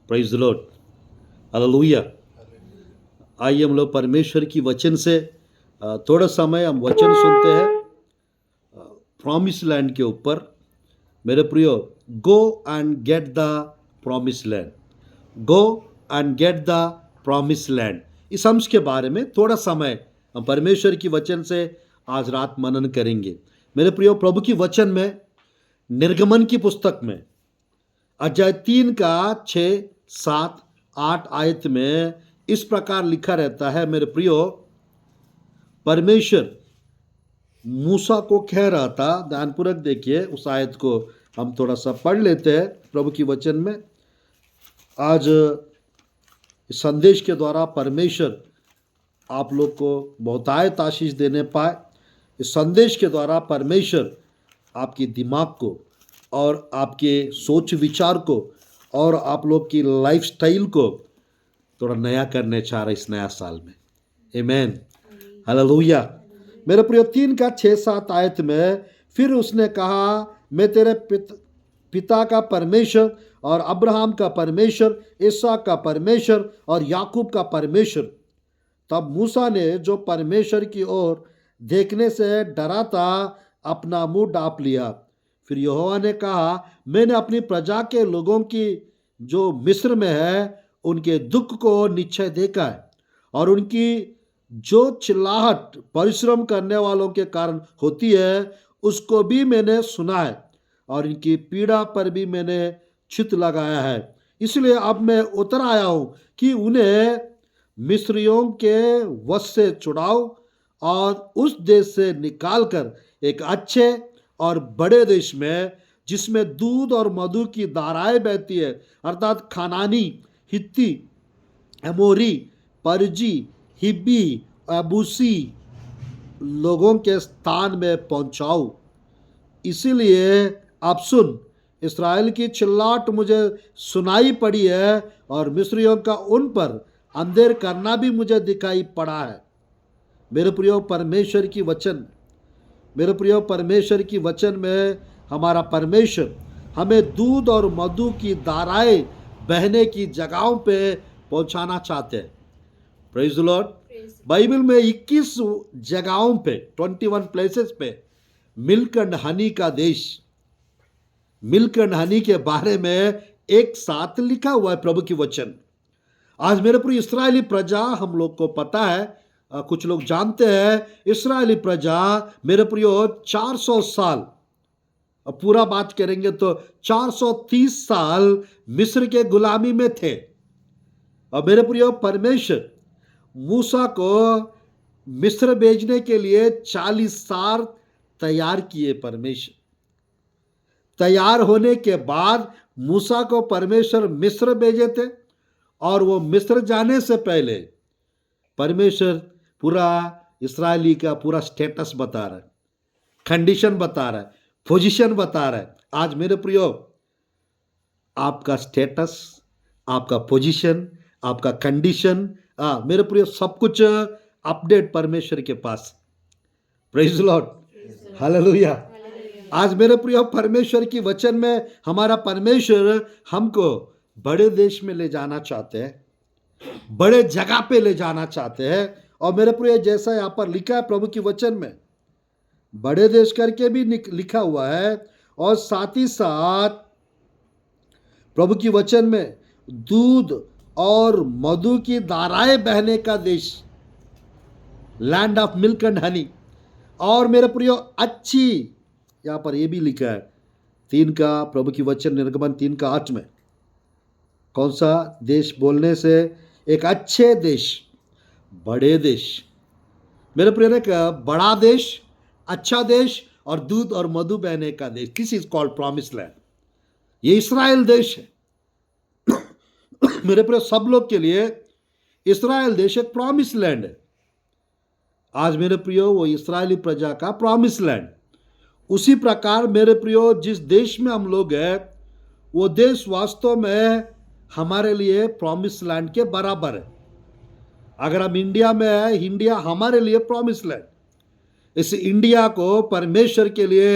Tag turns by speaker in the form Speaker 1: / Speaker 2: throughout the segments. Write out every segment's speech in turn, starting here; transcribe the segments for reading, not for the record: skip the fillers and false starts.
Speaker 1: Praise the Lord, hallelujah. आइए हम लोग परमेश्वर की वचन से थोड़ा समय हम वचन सुनते हैं प्रॉमिस लैंड के ऊपर। मेरे प्रियो, go and get the promise land, go and get the promise land. इस अंश के बारे में थोड़ा समय हम परमेश्वर की वचन से आज रात मनन करेंगे। मेरे प्रियो, प्रभु की वचन में निर्गमन की पुस्तक में अध्याय 3 का 6, 7, 8 आयत में इस प्रकार लिखा रहता है। मेरे प्रियो, परमेश्वर मूसा को कह रहा था, ध्यानपूर्वक देखिए उस आयत को हम थोड़ा सा पढ़ लेते हैं प्रभु की वचन में। आज इस संदेश के द्वारा परमेश्वर आप लोग को बहुतायत आशीष देने पाए। इस संदेश के द्वारा परमेश्वर आपके दिमाग को और आपके सोच विचार को और आप लोग की लाइफ स्टाइल को थोड़ा नया करने चाह रहे इस नया साल में। आमीन, हालेलुया। मेरे प्रिय, 3 का 6, 7 आयत में फिर उसने कहा, मैं तेरे पिता का परमेश्वर और अब्राहम का परमेश्वर, इसहाक का परमेश्वर और याकूब का परमेश्वर। तब मूसा ने जो परमेश्वर की ओर देखने से डरा था अपना मुंह ढांप लिया। फिर यहोवा ने कहा, मैंने अपनी प्रजा के लोगों की जो मिस्र में है उनके दुख को निश्चय देखा है और उनकी जो चिल्लाहट परिश्रम करने वालों के कारण होती है उसको भी मैंने सुना है और इनकी पीड़ा पर भी मैंने चित्त लगाया है। इसलिए अब मैं उतर आया हूं कि उन्हें मिस्रियों के वश से छुड़ाओ और उस देश से निकालकर एक अच्छे और बड़े देश में, जिसमें दूध और मधु की धाराएं बहती है, अर्थात खानानी, हित्ती, अमोरी, परजी, हिब्बी, अबूसी लोगों के स्थान में पहुंचाओ। इसीलिए अब सुन, इस्राएल की चिल्लाहट मुझे सुनाई पड़ी है और मिस्रियों का उन पर अंधेर करना भी मुझे दिखाई पड़ा है। मेरे प्रियो, परमेश्वर की वचन, मेरे प्रियो, परमेश्वर की वचन में हमारा परमेश्वर हमें दूध और मधु की धाराएं बहने की जगहों पे पहुंचाना चाहते हैं। Praise the Lord. बाइबल में 21 जगहों पे, 21 प्लेसेस पे मिल्क एंड हनी का देश, मिल्क एंड हनी के बारे में एक साथ लिखा हुआ है प्रभु की वचन। आज मेरे पूरी इस्राएली प्रजा, हम लोग को पता है, कुछ लोग जानते हैं, इस्राएली प्रजा मेरे प्रियो 400 साल, पूरा बात करेंगे तो 430 साल मिस्र के गुलामी में थे। और मेरे प्रियो, परमेश्वर मूसा को मिस्र भेजने के लिए 40 साल तैयार किए। परमेश्वर तैयार होने के बाद मूसा को परमेश्वर मिस्र भेजे थे और वो मिस्र जाने से पहले परमेश्वर पूरा इस्राएली का पूरा स्टेटस बता रहा है, कंडीशन बता रहा है, पोजीशन बता रहा है। आज मेरे प्रियो, आपका स्टेटस, आपका पोजीशन, आपका कंडीशन, मेरे प्रियो, सब कुछ अपडेट परमेश्वर के पास। Praise the Lord, hallelujah. आज मेरे प्रियो, परमेश्वर की वचन में हमारा परमेश्वर हमको बड़े देश में ले जाना चाहते हैं, बड़े जगह पे ले जाना चाहते हैं। और मेरे प्रियो, जैसा यहाँ पर लिखा है प्रभु की वचन में, बड़े देश करके भी लिखा हुआ है और साथ ही साथ प्रभु की वचन में दूध और मधु की धाराएं बहने का देश, land of milk and honey. और मेरे प्रियो, अच्छी, यहाँ पर ये भी लिखा है 3 का प्रभु की वचन, निर्गमन 3 का 8 में, कौन सा देश बोलने से, एक अच्छे देश, बड़े देश। मेरे प्रिय ने कहा, बड़ा देश, अच्छा देश और दूध और मधु बहने का देश। This is called promise land. ये इस्राएल देश है। मेरे प्रिय, सब लोग के लिए इस्राएल देश एक प्रॉमिस लैंड है। आज मेरे प्रियो, वो इस्राएली प्रजा का प्रॉमिस लैंड। उसी प्रकार मेरे प्रियो, जिस देश में हम लोग हैं वो देश वास्तव में हमारे लिए प्रॉमिस लैंड के बराबर है। अगर हम इंडिया में है, इंडिया हमारे लिए प्रॉमिस लैंड। इस इंडिया को परमेश्वर के लिए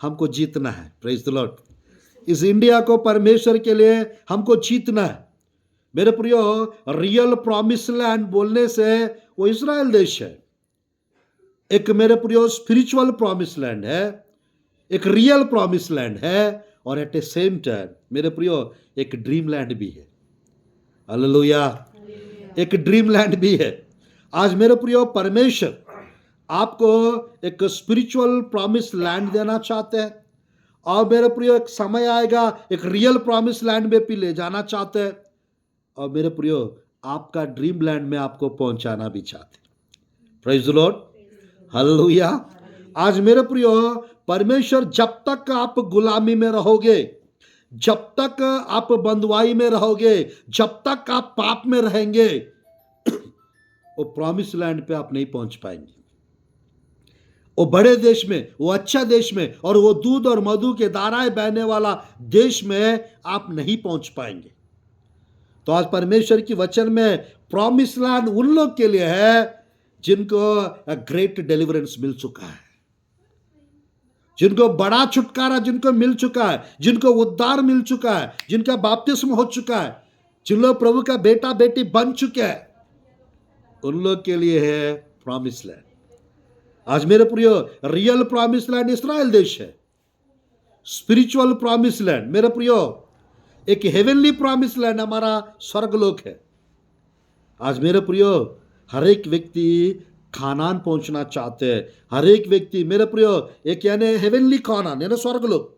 Speaker 1: हमको जीतना है। Praise the Lord. इस इंडिया को परमेश्वर के लिए हमको जीतना है। मेरे प्रियो, रियल प्रॉमिस लैंड बोलने से वो इस्राएल देश है। एक मेरे प्रियो स्पिरिचुअल प्रॉमिस लैंड है, एक रियल प्रॉमिस लैंड है, और एट ए सेम टाइम मेरे प्रियो एक ड्रीम लैंड भी है। हालेलुया। एक ड्रीम लैंड भी है। आज मेरे प्रियो परमेश्वर आपको एक स्पिरिचुअल प्रॉमिस लैंड देना चाहते हैं, और मेरे प्रियो एक समय आएगा एक रियल प्रॉमिस लैंड में भी ले जाना चाहते हैं, और मेरे प्रियो आपका ड्रीम लैंड में आपको पहुंचाना भी चाहते हैं। Praise the Lord. हालेलुया। आज मेरे प्रियो परमेश्वर जब तक आप गुलामी में रहोगे, जब तक आप बंधुआई में रहोगे, जब तक आप पाप में रहेंगे, वो प्रॉमिस लैंड पे आप नहीं पहुंच पाएंगे। वो बड़े देश में, वो अच्छा देश में, और वो दूध और मधु के धाराएं बहने वाला देश में आप नहीं पहुंच पाएंगे। तो आज परमेश्वर की वचन में प्रॉमिस लैंड उन लोग के लिए है जिनको ग्रेट डिलीवरेंस मिल चुका है, जिनको बड़ा छुटकारा जिनको मिल चुका है, जिनको उद्धार मिल चुका है, जिनका बपतिस्म हो चुका है, जिन लोग प्रभु का बेटा बेटी बन चुके हैं, उन लोग के लिए है प्रॉमिस लैंड। आज मेरे प्रियो रियल प्रॉमिस लैंड इस्राएल देश है। स्पिरिचुअल प्रॉमिस लैंड मेरे प्रियो एक हेवनली प्रॉमिस लैंड हमारा स्वर्गलोक है। आज मेरे प्रियो हर एक व्यक्ति खानान पहुंचना चाहते हैं। हर एक व्यक्ति मेरे प्रियो एक यानी हेवनली खानान यानी स्वर्गलोक,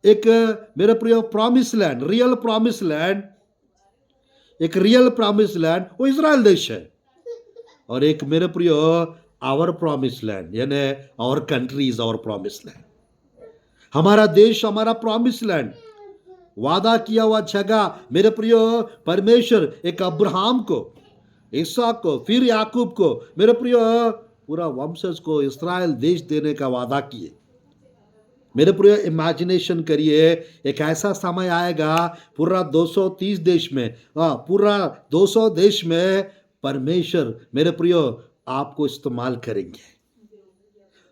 Speaker 1: एक मेरे प्रियो promise land, real promise land, एक रियल प्रॉमिस लैंड वो इजराइल देश है, और एक मेरे प्रियो आवर प्रॉमिस लैंड यानी our country is our promise land. हमारा देश हमारा प्रॉमिस लैंड, वादा किया हुआ जगह मेरे प्रियो परमेश्वर एक अब्राहम को, इसहाक को, फिर याकूब को, मेरे प्रियो पूरा वंशज को इस्राएल देश देने का वादा किए। मेरे प्रियो इमेजिनेशन करिए, एक ऐसा समय आएगा पूरा 230 देश में, पूरा 200 देश में परमेश्वर मेरे प्रियो आपको इस्तेमाल करेंगे।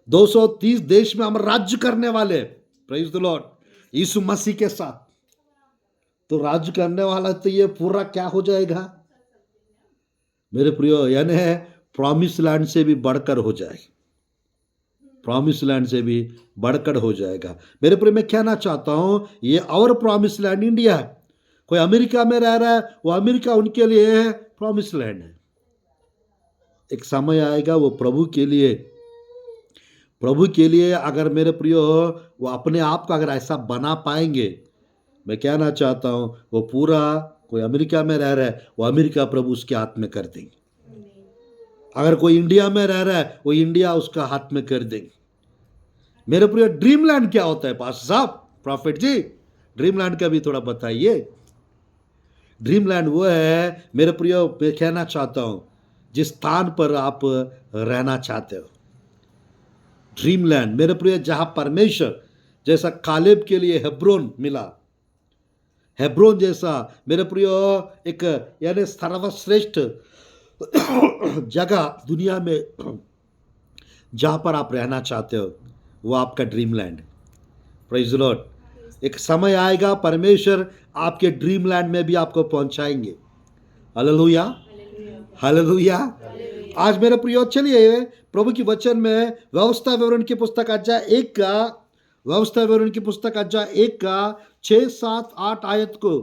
Speaker 1: 230 देश में हम राज्य करने वाले, प्रेज द लॉर्ड, यीशु मसीह के साथ। तो राज्य करने वाला तो ये पूरा क्या हो जाएगा मेरे प्रियो, यानी प्रॉमिस लैंड से भी बढ़कर हो जाएगा, प्रॉमिस लैंड से भी बढ़कर हो जाएगा। मेरे प्रियो मैं कहना चाहता हूं ये और प्रॉमिस लैंड इंडिया है। कोई अमेरिका में रह रहा है, वो अमेरिका उनके लिए प्रॉमिस लैंड है। एक समय आएगा वो प्रभु के लिए अगर मेरे प्रियो वो अपने आप को अगर ऐसा बना पाएंगे, मैं कहना चाहता हूं वो पूरा, कोई अमेरिका में रह रहा है वो अमेरिका प्रभु उसके हाथ में कर देंगे। अगर कोई इंडिया में रह रहा है वो इंडिया उसका हाथ में कर देंगे। मेरे प्रियो ड्रीम लैंड क्या होता है पास्टर साहब, प्रॉफिट जी, ड्रीम लैंड का भी थोड़ा बताइए। ड्रीम लैंड वो है मेरे प्रियो, मैं कहना चाहता हूं जिस स्थान पर आप रहना चाहते हो। ड्रीम लैंड मेरे प्रिय जहां परमेश्वर जैसा कालेब के लिए हेब्रोन मिला, हेब्रोन जैसा मेरे प्रियो एक यानी सर्वश्रेष्ठ जगह दुनिया में जहां पर आप रहना चाहते हो वो आपका dream land. Praise the Lord. एक समय आएगा परमेश्वर आपके ड्रीम लैंड में भी आपको पहुंचाएंगे। Hallelujah, hallelujah. आज मेरे प्रियो चलिए प्रभु की वचन में व्यवस्था विवरण की पुस्तक अध्याय 1 का, व्यवस्था विवरण की पुस्तक अध्याय 1 का 6, 7, 8 आयत को,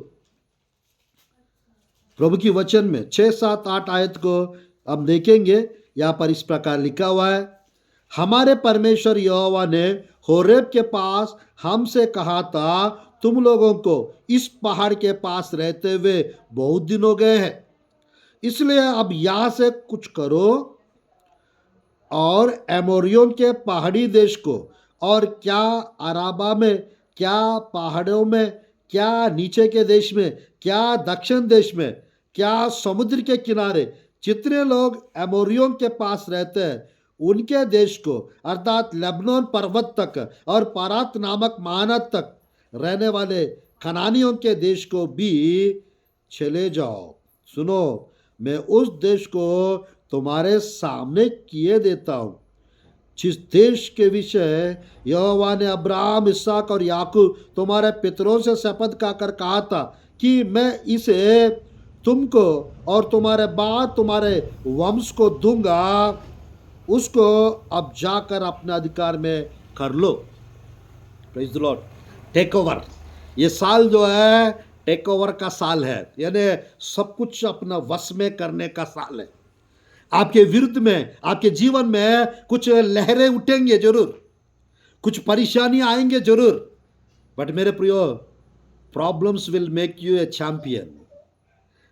Speaker 1: प्रभु की वचन में 6, 7, 8 आयत को हम देखेंगे। यहां पर इस प्रकार लिखा हुआ है, हमारे परमेश्वर यहोवा ने होरेब के पास हमसे कहा था, तुम लोगों को इस पहाड़ के पास रहते हुए बहुत दिन हो गए हैं, इसलिए अब यहां से कुछ करो और एमोरियों के पहाड़ी देश को, और क्या अराबा में, क्या पहाड़ों में, क्या नीचे के देश में, क्या दक्षिण देश में, क्या समुद्र के किनारे जितने लोग एमोरियों के पास रहते हैं उनके देश को, अर्थात लेबनोन पर्वत तक और पारात नामक महानद तक रहने वाले कनानियों के देश को भी चले जाओ। सुनो, मैं उस देश को तुम्हारे सामने किए देता हूं जिस देश के विषय यहोवा ने अब्राहम, इसहाक और याकूब तुम्हारे पितरों से शपथ खाकर कहा था कि मैं इसे तुमको और तुम्हारे बाद तुम्हारे वंश को दूंगा, उसको अब जाकर अपने अधिकार में कर लो। Praise the Lord. Take over. ये साल जो है टेक ओवर का साल है, यानी सब कुछ अपना वश में करने का साल है। आपके विरुद्ध में, आपके जीवन में कुछ लहरें उठेंगे जरूर, कुछ परेशानी आएंगे जरूर, बट मेरे प्रियो, problems will make U A champion.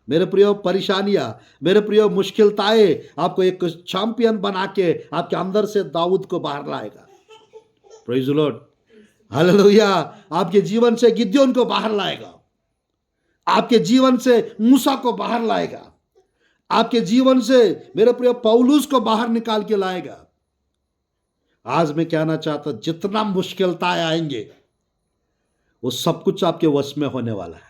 Speaker 1: मेरे प्रियो, परेशानियां, मेरे प्रियो, मुश्किलताएं आपको एक चैंपियन बना के आपके अंदर से दाऊद को बाहर लाएगा। Praise the Lord. हालेलुया। आपके जीवन से गिद्योन को बाहर लाएगा, आपके जीवन से मूसा को बाहर लाएगा, आपके जीवन से मेरे प्रिय पौलुस को बाहर निकाल के लाएगा। आज मैं कहना चाहता हूं, जितना मुश्किलताएं आएंगे वो सब कुछ आपके वश में होने वाला है,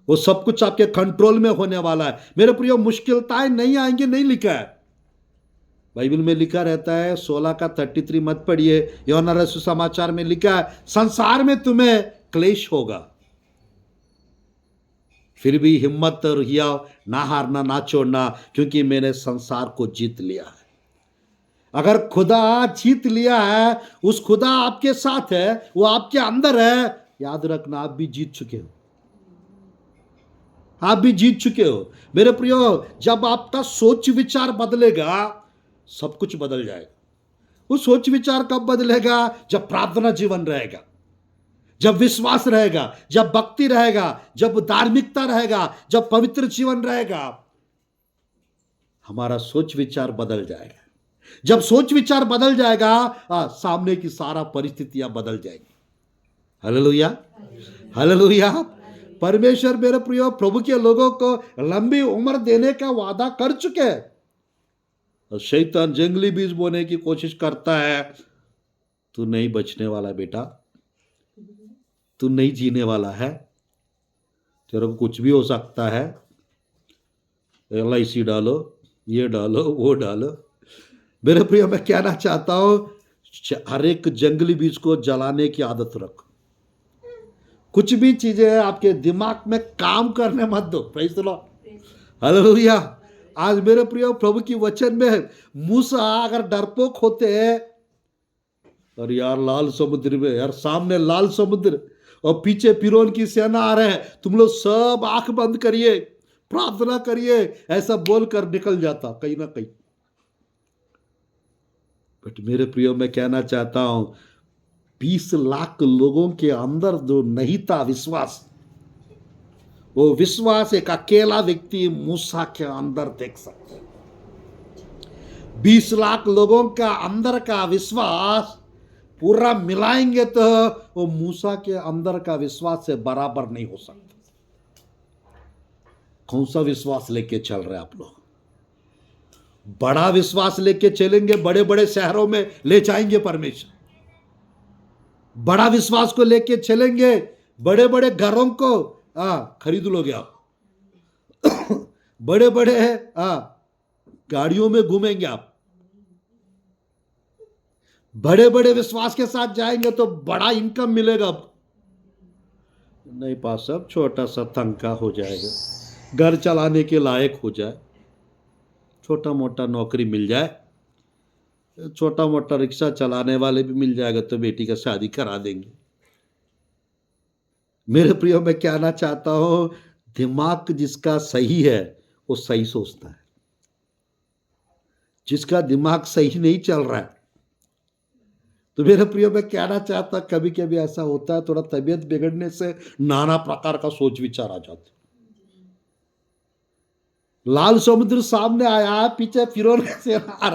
Speaker 1: वो सब कुछ आपके कंट्रोल में होने वाला है। मेरे प्रिय, मुश्किलताएं नहीं आएंगे नहीं लिखा है, बाइबल में लिखा रहता है 16:33 मत पढ़िए, यूहन्ना रसूल समाचार में लिखा है संसार में तुम्हें क्लेश होगा, फिर भी हिम्मत रहिया, ना हारना ना छोड़ना, क्योंकि मैंने संसार को जीत लिया है। अगर खुदा जीत लिया है, उस खुदा आपके साथ है, वो आपके अंदर है, याद रखना आप भी जीत चुके हो, आप भी जीत चुके हो। मेरे प्रियो, जब आपका सोच विचार बदलेगा सब कुछ बदल जाएगा। वो सोच विचार कब बदलेगा? जब प्रार्थना जीवन रहेगा, जब विश्वास रहेगा, जब भक्ति रहेगा, जब धार्मिकता रहेगा, जब पवित्र जीवन रहेगा, हमारा सोच विचार बदल जाएगा। जब सोच विचार बदल जाएगा, सामने की सारा परिस्थितियां बदल जाएंगी। Hallelujah, hallelujah. परमेश्वर मेरे प्रियो प्रभु के लोगों को लंबी उम्र देने का वादा कर चुके हैं, और शैतान जंगली बीज बोने की कोशिश करता है, तू नहीं बचने वाला बेटा, तू नहीं जीने वाला है, तेरे को कुछ भी हो सकता है, LIC डालो, ये डालो, वो डालो। मेरे प्रिय, मैं कहना चाहता हूं, हर एक जंगली बीज को जलाने की आदत रखो। कुछ भी चीजें आपके दिमाग में काम करने मत दो। Praise the Lord, hallelujah. आज मेरे प्रिय प्रभु की वचन में मूसा अगर डरपोक होते हैं, और यार लाल समुद्र में, यार सामने लाल समुद्र और पीछे फिरौन की सेना आ रहे हैं, तुम लोग सब आंख बंद करिए, प्रार्थना करिए, ऐसा बोलकर निकल जाता कहीं ना कहीं। बट मेरे प्रियो, मैं कहना चाहता हूं, 20 लाख लोगों के अंदर जो नहीं था विश्वास, वो विश्वास एक अकेला व्यक्ति मूसा के अंदर देख सकते हैं। 20 लाख लोगों का अंदर का विश्वास पूरा मिलाएंगे तो वो मूसा के अंदर का विश्वास से बराबर नहीं हो सकता। कौन सा विश्वास लेके चल रहे आप लोग? बड़ा विश्वास लेके चलेंगे, बड़े बड़े शहरों में ले जाएंगे परमेश्वर। बड़ा विश्वास को लेके चलेंगे, बड़े बड़े घरों को खरीद लोगे आप। बड़े बड़े गाड़ियों में घूमेंगे आप। बड़े बड़े विश्वास के साथ जाएंगे तो बड़ा इनकम मिलेगा। नहीं पास, सब छोटा सा तनख्वाह हो जाएगा, घर चलाने के लायक हो जाए, छोटा मोटा नौकरी मिल जाए, छोटा मोटा रिक्शा चलाने वाले भी मिल जाएगा तो बेटी का शादी करा देंगे। मेरे प्रियो, मैं कहना चाहता हूं, दिमाग जिसका सही है वो सही सोचता है। जिसका दिमाग सही नहीं चल रहा है, तो मेरे प्रियो, मैं कहना चाहता, कभी कभी ऐसा होता है, थोड़ा तबीयत बिगड़ने से नाना प्रकार का सोच विचार आ जाते। लाल समुद्र सामने आया, पीछे फिरौन से आ रहा